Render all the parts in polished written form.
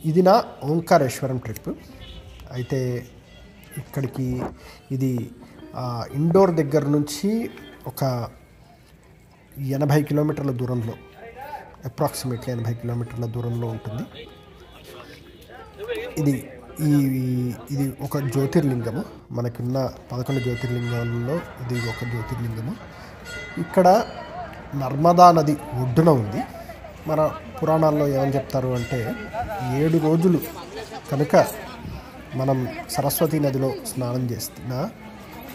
ఇది నా ఓంకారేశ్వరం ట్రిప్. అయితే ఇక్కడికి ఇది ఇండోర్ దగ్గర నుంచి ఒక 80 కిలోమీటర్ల దూరంలో, అప్రాక్సిమేట్లీ 80 కిలోమీటర్ల దూరంలో ఉంటుంది. ఇది ఒక జ్యోతిర్లింగము. మనకున్న 11 జ్యోతిర్లింగాలలో ఇది ఒక జ్యోతిర్లింగము. ఇక్కడ నర్మదా నది ఒడ్డున ఉంది. మన పురాణాల్లో ఏమని చెప్తారు అంటే 7 రోజులు కనుక మనం సరస్వతి నదిలో స్నానం చేస్తున్నా,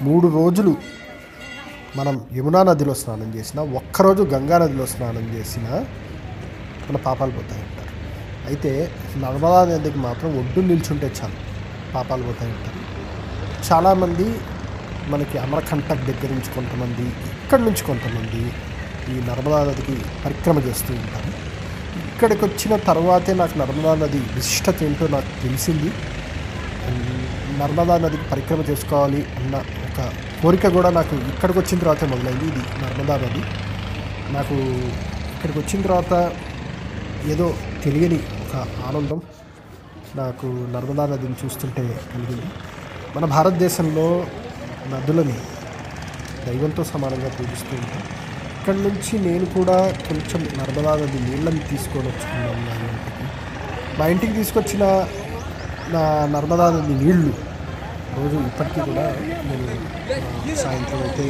3 రోజులు మనం యమునా నదిలో స్నానం చేసినా, ఒక్కరోజు గంగా నదిలో స్నానం చేసినా మన పాపాలు పోతాయంటారు. అయితే నర్మదా నదికి మాత్రం ఒడ్డు నిల్చుంటే చాలు పాపాలు పోతాయంటారు. చాలామంది మనకి అమరకంటక్ దగ్గర నుంచి కొంతమంది, ఇక్కడి నుంచి కొంతమంది ఈ నర్మదా నదికి పరిక్రమ చేస్తూ ఉంటారు. ఇక్కడికి వచ్చిన తర్వాతే నాకు నర్మదా నది విశిష్టత ఏంటో నాకు తెలిసింది. నర్మదా నదికి పరిక్రమ చేసుకోవాలి అన్న ఒక కోరిక కూడా నాకు ఇక్కడికి వచ్చిన తర్వాతే మొదలైంది. ఇది నర్మదా నది నాకు ఇక్కడికి వచ్చిన తర్వాత ఏదో తెలియని ఒక ఆనందం నాకు నర్మదా నదిని చూస్తుంటే కలిగింది. మన భారతదేశంలో నదులని దైవంతో సమానంగా పూజిస్తూ ఉంటాం. ఇక్కడి నుంచి నేను కూడా కొంచెం నర్మదా నది నీళ్ళని తీసుకొని వచ్చుకున్నాను నా ఇంటికి. మా ఇంటికి తీసుకొచ్చిన నా నర్మదా నది నీళ్లు రోజు ఇప్పటికీ కూడా నేను సాయంత్రం అయితే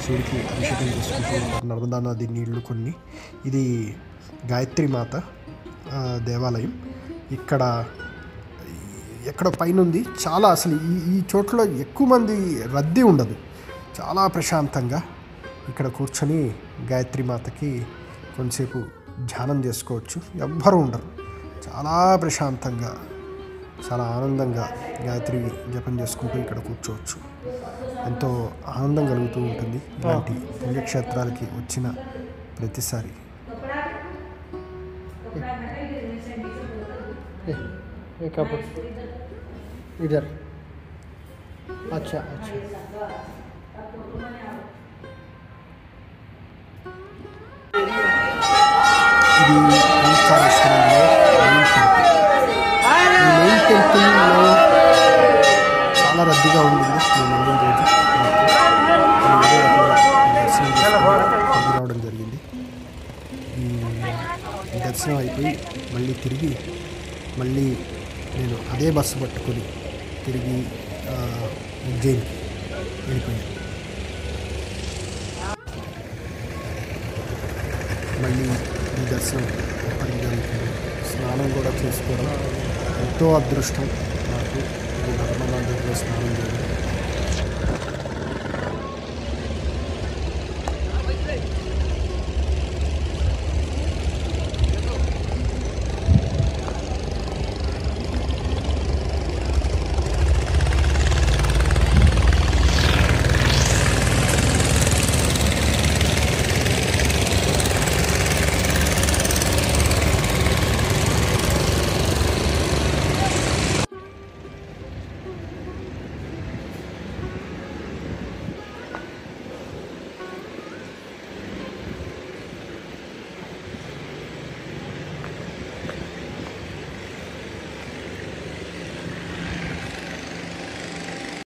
శివుడికి అభిషేకం చేసుకుంటూ ఉంటాను. నర్మదా నది నీళ్లు కొన్ని. ఇది గాయత్రి మాత దేవాలయం ఇక్కడ ఎక్కడ పైన ఉంది. చాలా అసలు ఈ చోట్ల ఎక్కువ మంది రద్దీ ఉండదు. చాలా ప్రశాంతంగా ఇక్కడ కూర్చొని గాయత్రి మాతకి కొంతసేపు ధ్యానం చేసుకోవచ్చు. ఎవ్వరూ ఉండరు. చాలా ప్రశాంతంగా, చాలా ఆనందంగా గాయత్రి జపం చేసుకుంటూ ఇక్కడ కూర్చోవచ్చు. ఎంతో ఆనందం కలుగుతూ ఉంటుంది ఇలాంటి పుణ్యక్షేత్రాలకి వచ్చిన ప్రతిసారి. ఇదర్ అచ్చా అచ్చా ఇది ఓంకారేశ్వరంలో మెయిన్ టెంపుల్లో చాలా రద్దీగా ఉంటుంది. నేను వెళ్ళిన రోజు రావడం జరిగింది. ఈ దర్శనం అయిపోయి మళ్ళీ నేను అదే బస్సు పట్టుకొని తిరిగి ఉజ్జయిన్కి వెళ్ళిపోయాను. మళ్ళీ ఈ దర్శనం ఎప్పటికీ జరుగుతుంది. స్నానం కూడా చేసుకోవడం ఎంతో అదృష్టం నాకు. నర్మదా నదిలో స్నానం చేయడం